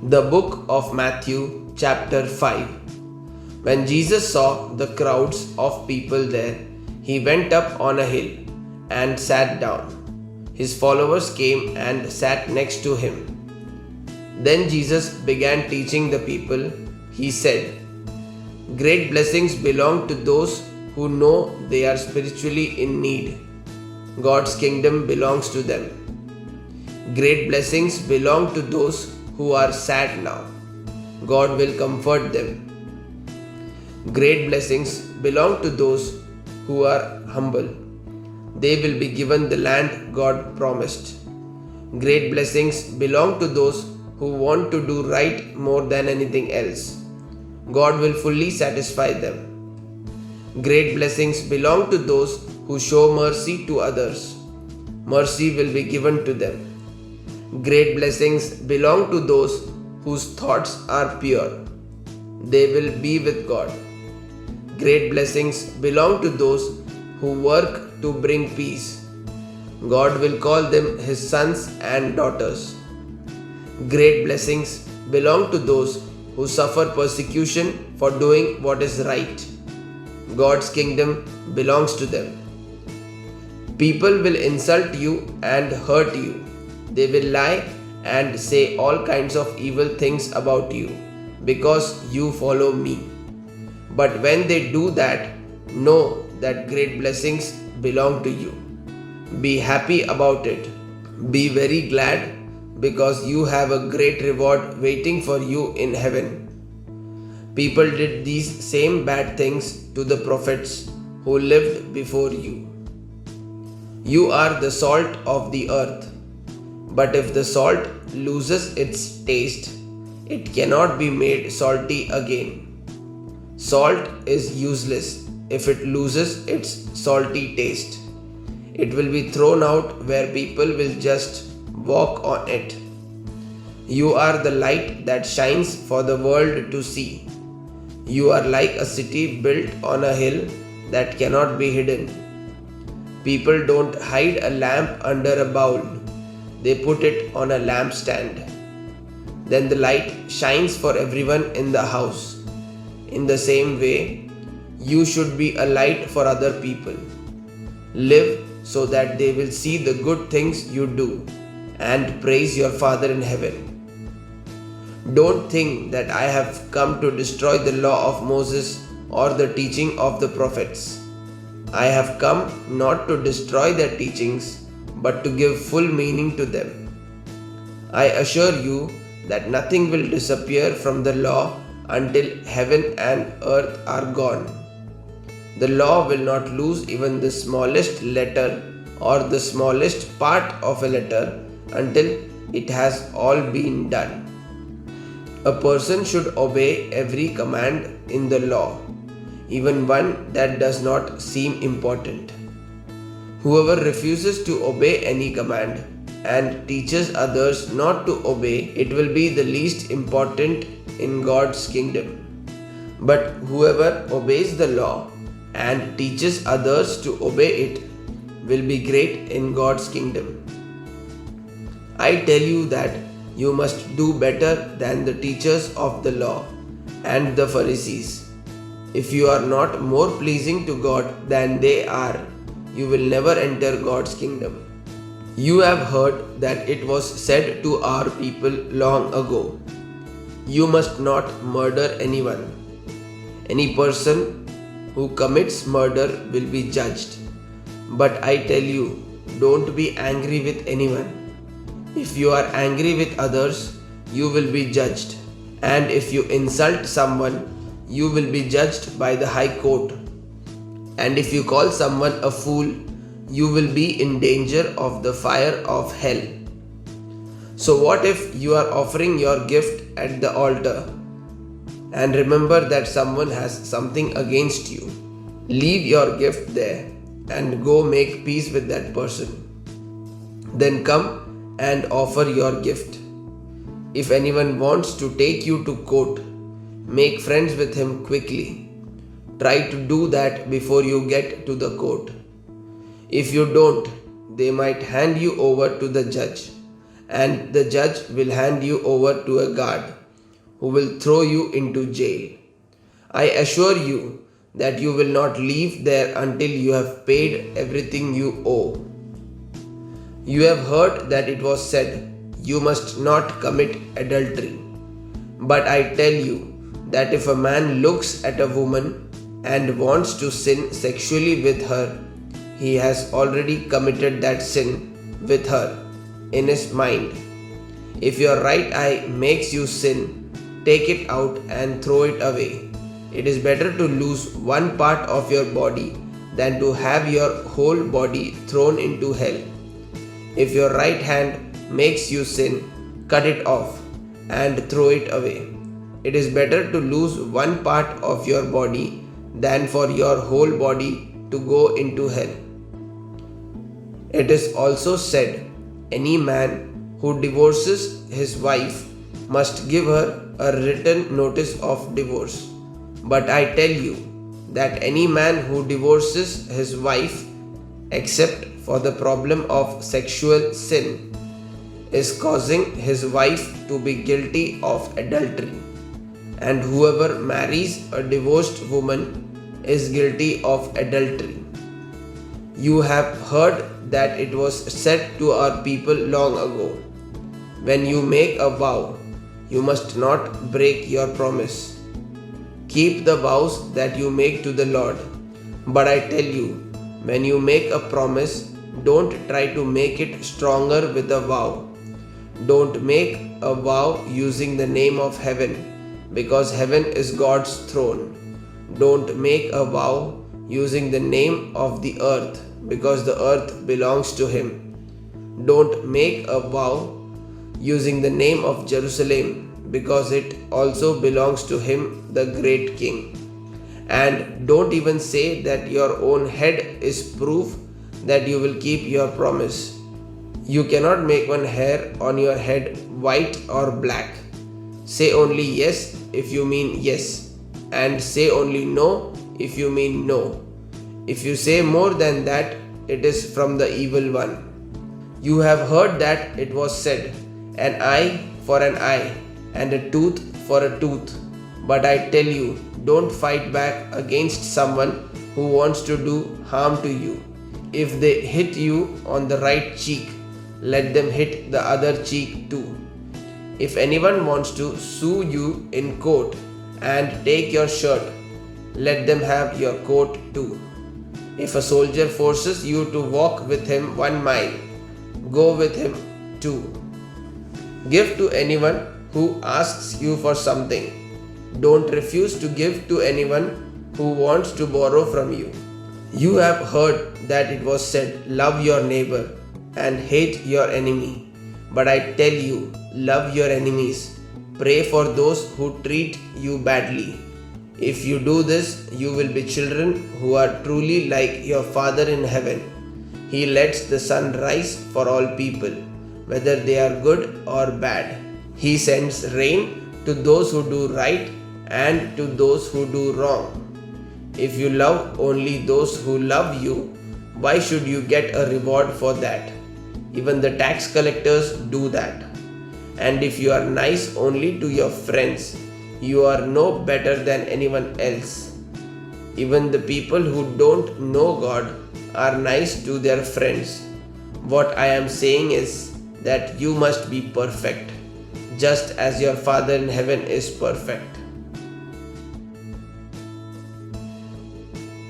The book of Matthew, chapter 5. When Jesus saw the crowds of people there, he went up on a hill and sat down. His followers came and sat next to him. Then Jesus began teaching the people. He said, "Great blessings belong to those who know they are spiritually in need. God's kingdom belongs to them. Great blessings belong to those who are sad now. God will comfort them. Great blessings belong to those who are humble. They will be given the land God promised. Great blessings belong to those who want to do right more than anything else. God will fully satisfy them. Great blessings belong to those who show mercy to others. Mercy will be given to them. Great blessings belong to those whose thoughts are pure. They will be with God. Great blessings belong to those who work to bring peace. God will call them His sons and daughters. Great blessings belong to those who suffer persecution for doing what is right. God's kingdom belongs to them. People will insult you and hurt you. They will lie and say all kinds of evil things about you because you follow me. But when they do that, know that great blessings belong to you. Be happy about it. Be very glad because you have a great reward waiting for you in heaven. People did these same bad things to the prophets who lived before you. You are the salt of the earth. But if the salt loses its taste, it cannot be made salty again. Salt is useless if it loses its salty taste. It will be thrown out where people will just walk on it. You are the light that shines for the world to see. You are like a city built on a hill that cannot be hidden. People don't hide a lamp under a bowl. They put it on a lampstand. Then the light shines for everyone in the house. In the same way, you should be a light for other people. Live so that they will see the good things you do and praise your Father in heaven. Don't think that I have come to destroy the law of Moses or the teaching of the prophets. I have come not to destroy their teachings, but to give full meaning to them. I assure you that nothing will disappear from the law until heaven and earth are gone. The law will not lose even the smallest letter or the smallest part of a letter until it has all been done. A person should obey every command in the law, even one that does not seem important. Whoever refuses to obey any command and teaches others not to obey it will be the least important in God's kingdom. But whoever obeys the law and teaches others to obey it will be great in God's kingdom. I tell you that you must do better than the teachers of the law and the Pharisees. If you are not more pleasing to God than they are, you will never enter God's kingdom. You have heard that it was said to our people long ago, "You must not murder anyone. Any person who commits murder will be judged." But I tell you, don't be angry with anyone. If you are angry with others, you will be judged. And if you insult someone, you will be judged by the high court. And if you call someone a fool, you will be in danger of the fire of hell. So what if you are offering your gift at the altar and remember that someone has something against you? Leave your gift there and go make peace with that person. Then come and offer your gift. If anyone wants to take you to court, make friends with him quickly. Try to do that before you get to the court. If you don't, they might hand you over to the judge, and the judge will hand you over to a guard who will throw you into jail. I assure you that you will not leave there until you have paid everything you owe. You have heard that it was said, "You must not commit adultery." But I tell you that if a man looks at a woman and wants to sin sexually with her, he has already committed that sin with her in his mind. If your right eye makes you sin, take it out and throw it away. It is better to lose one part of your body than to have your whole body thrown into hell. If your right hand makes you sin, cut it off and throw it away. It is better to lose one part of your body than for your whole body to go into hell. It is also said, "Any man who divorces his wife must give her a written notice of divorce." But I tell you that any man who divorces his wife, except for the problem of sexual sin, is causing his wife to be guilty of adultery. And whoever marries a divorced woman is guilty of adultery. You have heard that it was said to our people long ago, "When you make a vow, you must not break your promise." Keep the vows that you make to the Lord. But I tell you, when you make a promise, don't try to make it stronger with a vow. Don't make a vow using the name of heaven, because heaven is God's throne. Don't make a vow using the name of the earth, because the earth belongs to Him. Don't make a vow using the name of Jerusalem, because it also belongs to Him, the great King. And don't even say that your own head is proof that you will keep your promise. You cannot make one hair on your head white or black. Say only yes if you mean yes, and say only no if you mean no. If you say more than that, it is from the evil one. You have heard that it was said, "An eye for an eye, and a tooth for a tooth." But I tell you, don't fight back against someone who wants to do harm to you. If they hit you on the right cheek, let them hit the other cheek too. If anyone wants to sue you in court and take your shirt, let them have your coat too. If a soldier forces you to walk with him 1 mile, go with him 2. Give to anyone who asks you for something. Don't refuse to give to anyone who wants to borrow from you. You have heard that it was said, "Love your neighbor and hate your enemy." But I tell you, love your enemies. Pray for those who treat you badly. If you do this, you will be children who are truly like your Father in heaven. He lets the sun rise for all people, whether they are good or bad. He sends rain to those who do right and to those who do wrong. If you love only those who love you, why should you get a reward for that? Even the tax collectors do that. And if you are nice only to your friends, you are no better than anyone else. Even the people who don't know God are nice to their friends. What I am saying is that you must be perfect, just as your Father in heaven is perfect.